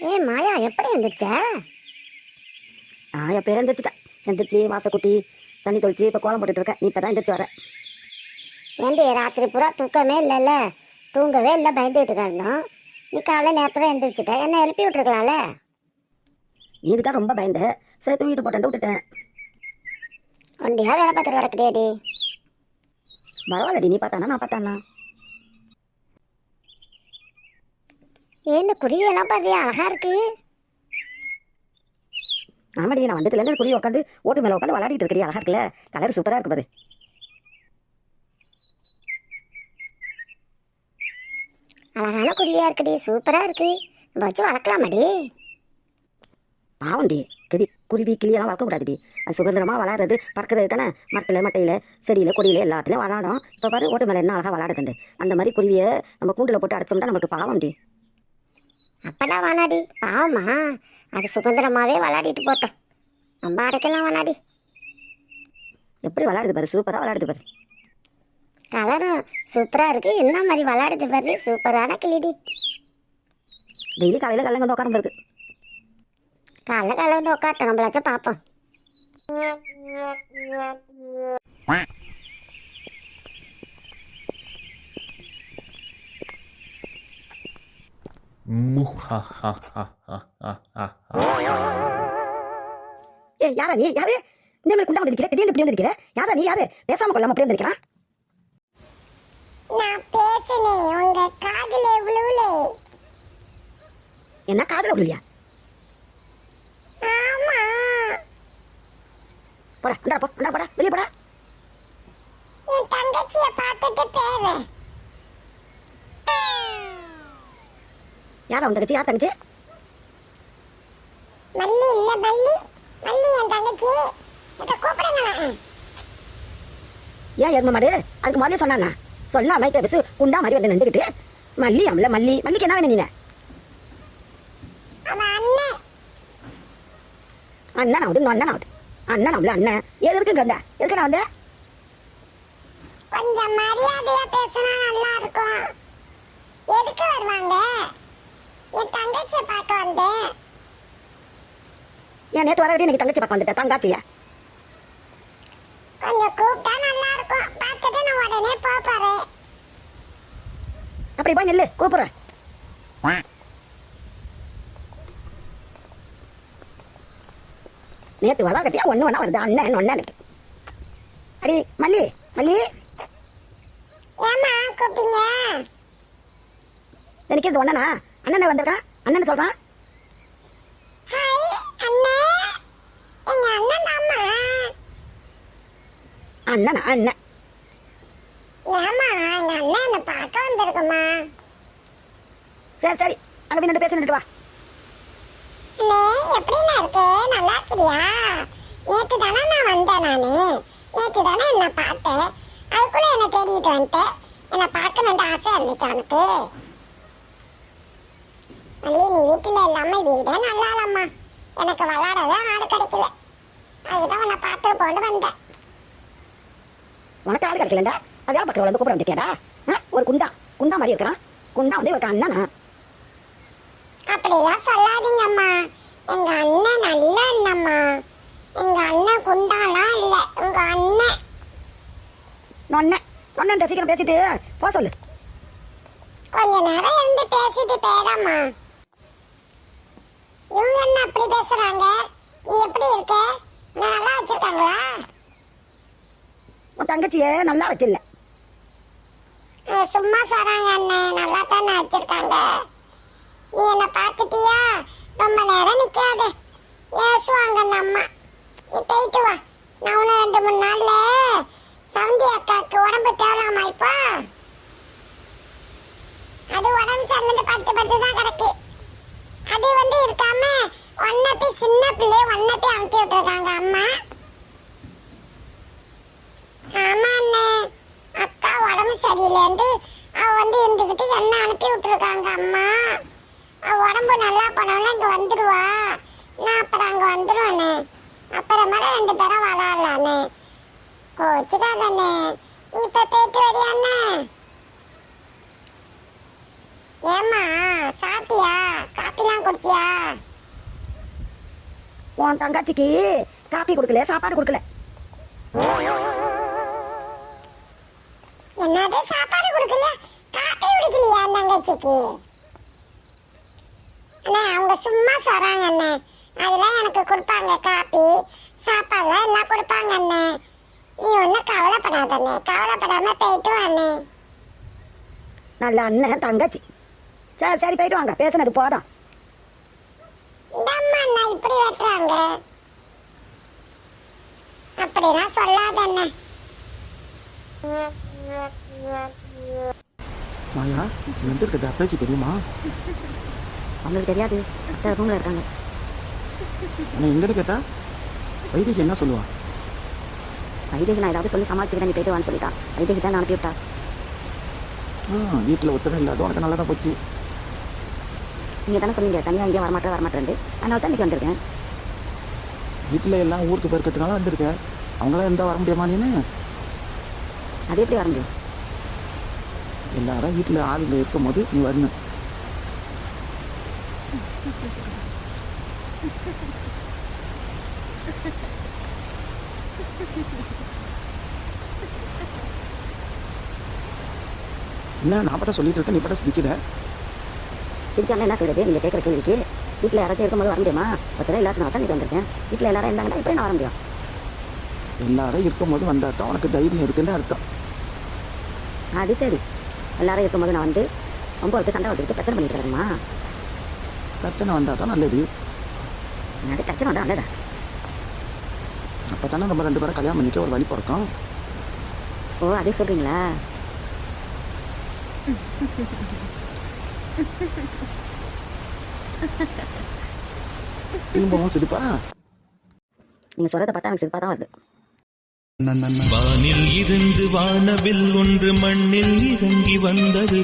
ஏ மாயா, எப்படி எந்திரிச்ச? நான் எப்போ எந்திரிச்சிட்டேன். எந்திரிச்சு வாசக்குட்டி தண்ணி தொளிச்சு இப்போ கோலம் போட்டுட்டு இருக்கேன். நீ இப்போ தான் எந்திரிச்சு வர. ஏண்டி ராத்திரி பூரா தூக்கமே இல்லைல்ல? தூங்கவே இல்லை, பயந்துகிட்டு இருந்தோம். நீ காலை நேரத்தில் எந்திரிச்சிட்ட, என்ன எழுப்பி விட்டுருக்கலாம்ல? நீ தான் ரொம்ப பயந்த. சரி தூங்கிட்டு போட்டேன் விட்டுட்டேன். ஒண்டியா வேலை பார்த்துட்டு கிடக்குதேடி. பரவாயில்லடி, நீ பார்த்தானா நான் பார்த்தானா? இந்த குருவியெல்லாம் பார்த்தியா, அழகா இருக்கு. ஆமாடி, நான் வந்ததுலேருந்து குருவி உட்காந்து ஓட்டு மேலே உட்காந்து விளையாடிட்டு இருக்கடி. அழகா இருக்குல்ல, கலர் சூப்பராக இருக்கு பாரு. அழகான குருவியா இருக்குடி, சூப்பரா இருக்கு. வச்சு வளர்க்கலாமாடி? பாவண்டி, குருவி கிளியெல்லாம் வளர்க்கக்கூடாதுடி. அது சுதந்திரமாக விளாடுறது பறக்கிறது தானே. மரத்தில் மட்டையில் செடியில் கொடியில் எல்லாத்துலேயும் விளாடும். இப்போ பாரு ஓட்டு மேலே என்ன அழகாக விளாடுதுண்டு. அந்த மாதிரி குருவியை நம்ம கூண்டில் போட்டு அடைச்சோம்னா நமக்கு பாவம்டி. அப்படா வானாடி, பாவமா? அது சுதந்திரமாகவே விளாடிட்டு போட்டோம், நம்ம அடைக்கலாம் வானாடி. எப்படி விளாடுது பாரு, சூப்பராக விளாடுது பாரு. கலரும் சூப்பராக இருக்கு. என்ன மாதிரி விளாடுது பாரு, சூப்பரான கிளிடி. டெய்லி காலையில் கல்லங்க வந்து உட்காரம் இருக்கு. காலைல வந்து உட்காட்டோம், நம்மளாச்சும் பார்ப்போம். ஏ யாரா நீ? யாரு இந்த மாதிரி குண்டா வந்திருக்கிற? திடீர்னு இப்படி வந்திருக்கிற? யாரா நீ? யாரு பேசாம கொள்ளாம அப்படி வந்திருக்கிறான்? நான் பேசுனேன், உங்க காதுல விழுவலே. என்ன காதல விழுலியா? ஆமா. போடா அண்டா போ, அண்டா போடா, வெளியே போடா. என் தங்கச்சியை பார்த்துட்டு பேரு. யாரா உன் தங்கச்சி? யார் தங்கச்சி? மல்லி இல்ல, மல்லி மல்லி என் தங்கச்சி. இதை கூப்பிடுங்களா? ஏன் எரும மாடு? அதுக்கு முதல்ல சொன்னானா? சொன்னா மைக்க பேசு. குண்டா மாதிரி வந்து நின்றுக்கிட்டு மல்லி அம்மல மல்லி. மல்லிக்கு என்ன வேணும் நீங்க? அவன் அண்ணன். அண்ணன் ஆகுது, அண்ணன் ஆகுது. அண்ணன் நம்மள அண்ணன். ஏது இருக்குங்க வந்த? எதுக்கு நான் வந்தேன்? கொஞ்சம் மரியாதையா பேசினா நல்லா இருக்கும். எதுக்கு வருவாங்க? என் தங்கச்சியை பார்க்க வந்தேன். ஏன் நேற்று வரவே எனக்கு தங்கச்சி பார்க்க வந்துட்டேன். தங்காச்சியா? கொஞ்சம் கூப்பிட்டா நல்லா இருக்கும். பார்த்துட்டு நான் உடனே போறேன். அப்படி போய் நெல்லு, கூப்பிடுறேன். நேற்று வர கட்டியா ஒன்று ஒன்றா வருது அண்ணன் ஒன்னு. அடி மல்லி மல்லி, ஏமா கூப்பிட்டீங்க? எனக்கு இது ஒண்ணனா? அண்ணன் வந்திருக்கான், அண்ணன் சொல்றான். ஹாய் அண்ணே, எங்க அண்ணன் தாம்மா. அண்ணன் அண்ணன் ஏமா எங்க அண்ணன் என்னை பார்க்க வந்திருக்குமா? சரி சரி, அங்கே போய் நின்று பேசிட்டு வா. அண்ணே, எப்படிண்ணா இருக்கு? நல்லா இருக்கிறியா? நேற்று தானே நான் வந்தேன். நேற்று தானே என்னை பார்த்தேன். அதுக்குள்ளே என்னை தேடிட்டு வந்துட்டேன். என்னை பார்க்கணுன்ற ஆசை இருந்துச்சு உனக்கு? மல்லி, நீ வீட்டில் இல்லாமல் வீடே நல்லா இல்லம்மா. எனக்கு விளாடவே ஆள் கிடைக்கல. அதுதான் உன்னை பார்த்துட்டு போட்டு வந்தேன். உனக்கு ஆள் கிடைக்கலண்டா? அது வேலை பக்கம் வந்து கூப்பிட வந்துட்டியாடா? ஒரு குண்டா குண்டா மாதிரி இருக்கிறான். குண்டா வந்து இவருக்கு அண்ணனா? அப்படிலாம் சொல்லாதீங்கம்மா. எங்க அண்ணன் நல்ல அண்ணம்மா. எங்க அண்ணன் குண்டாலாம் இல்லை, உங்க அண்ணன். நொண்ணன் சீக்கிரம் பேசிட்டு போ சொல்லு. கொஞ்ச நேரம் இருந்து பேசிட்டு போயிடாமா. இவங்க என்ன அப்படி பேசுறாங்க? நீ எப்படி இருக்க? நல்லா வச்சிருக்காங்களா? உன் தங்கச்சியை நல்லா வச்சில்ல. சும்மா சொல்றாங்க அண்ணன், நல்லா தானே வச்சிருக்காங்க. நீ என்ன பார்த்துட்டியா? ரொம்ப நேரம் நிக்காத, ஏசுவாங்க அந்த அம்மா. நீ போயிட்டு வா. நான் ஒன்று 2-3 நாள்ல சவுண்டி அக்காவுக்கு உடம்பு தேவலாமா? இப்போ அது உடம்பு சரியில்லை, பட்டு தான் கிடக்கு. அது வந்து இருக்காம ஒன்ன போய் சின்ன பிள்ளை ஒன்ன போய் அனுப்பி விட்டுருக்காங்க அம்மா. ஆமா அண்ணே, அக்கா உடம்பு சரியில்லைன்னு அவ வந்து இருந்துக்கிட்டு என்ன அனுப்பி விட்டுருக்காங்க அம்மா. அவ உடம்பு நல்லா போனோம்னா இங்கே வந்துடுவா. நான் அப்புறம் அங்கே வந்துடுவானே. அப்புறமா 2 பேரும் விளாட்லானே. கோச்சுக்காதண்ணே. நீ இப்போ போயிட்டு வரியாண்ணே? ஏம்மா சாப்பிட்டியா? காப்பிலாம் குடிச்சியா? உன் தங்கச்சிக்கு காப்பி கொடுக்கல, சாப்பாடு கொடுக்கல. என்னது சாப்பாடு கொடுக்கல, காப்பி குடிக்கலையா தங்கச்சிக்கு? அண்ணே அவங்க சும்மா சொல்றாங்க அண்ணே. அதெல்லாம் எனக்கு கொடுப்பாங்க, காப்பி சாப்பாடுலாம் எல்லாம் கொடுப்பாங்க அண்ணே. நீ ஒன்றும் கவலைப்படாதண்ணே, கவலைப்படாம போயிட்டு வாண்ணே. நல்ல அண்ணன் தங்கச்சி. சரி சரி போயிட்டு வாங்க, பேசுனது போதும். இந்த அம்மா அண்ணா இப்படி வெட்டுறாங்க, அப்படிலாம் சொல்லாத அண்ணே. மாயா எங்க இருக்குது அத்தாச்சி தெரியுமா? அவங்களுக்கு தெரியாது, அத்தை ரூமில் இருக்காங்க. ஆனால் எங்கிட்ட கேட்டா வைத்தியக்கு என்ன சொல்லுவா? வைத்தியக்கு நான் ஏதாவது சொல்லி சமாளிச்சுக்கிட்டேன், நீ போயிட்டு வான்னு சொல்லிட்டான். வைத்தியக்கு தான் நான் அனுப்பிவிட்டா. வீட்டில் ஒத்தனை இல்லாத உனக்கு நல்லா தான் போச்சு. நீங்கள் தானே சொன்னீங்க தனியாக இங்கே வரமாட்டேன், அதனால தான் இன்றைக்கி வந்திருக்கேன். வீட்டில் எல்லாம் ஊருக்கு போயிருக்கிறதுனால வந்திருக்கேன். அவங்களாம் எந்த வர முடியுமா நீனு? அது எப்படி வர முடியும்? எல்லாரும் வீட்டில் ஆளுங்க இருக்கும் போது நீ வரணும். என்ன நான் பட்ட சொல்லிட்டு இருக்கேன், நீ பட்ட சிரிக்கிற. சிரிக்காம என்ன செய்யுது? நீங்கள் கேட்குற கேள்விக்கு வீட்டில் யாராச்சும் இருக்கும்போது வர முடியுமா? பத்திரம் எல்லாத்துக்கும் தான் இன்றைக்கி வந்திருக்கேன். வீட்டில் எல்லாரும் இருந்தாங்கன்னா இப்போ நான் வர முடியும். எல்லாரும் இருக்கும் போது வந்தால் தான் உனக்கு தைரியம் இருக்குன்னு அர்த்தம். அது சரி, எல்லாரும் இருக்கும்போது நான் வந்து ரொம்ப ஒருத்தர் சண்டை வளர்த்துக்கிட்டு பிரச்சனை பண்ணிட்டு இருக்கேம்மா. பிரச்சனை வந்தால் தான் நல்லது. அது பிரச்சனை வந்தால் நல்லதா? அப்போ தானே நம்ம 2 பேரும் கல்யாணம் பண்ணிக்க ஒரு வழி பிறக்கும். ஓ அதே சொல்கிறீங்களா? திரும்பவும் சிரிப்பா? நீங்கள் சொல்கிறத பார்த்தா எனக்கு சிரிப்பாக தான் வருது. வானில் இருந்து வானவில் ஒன்று மண்ணில் இறங்கி வந்தது.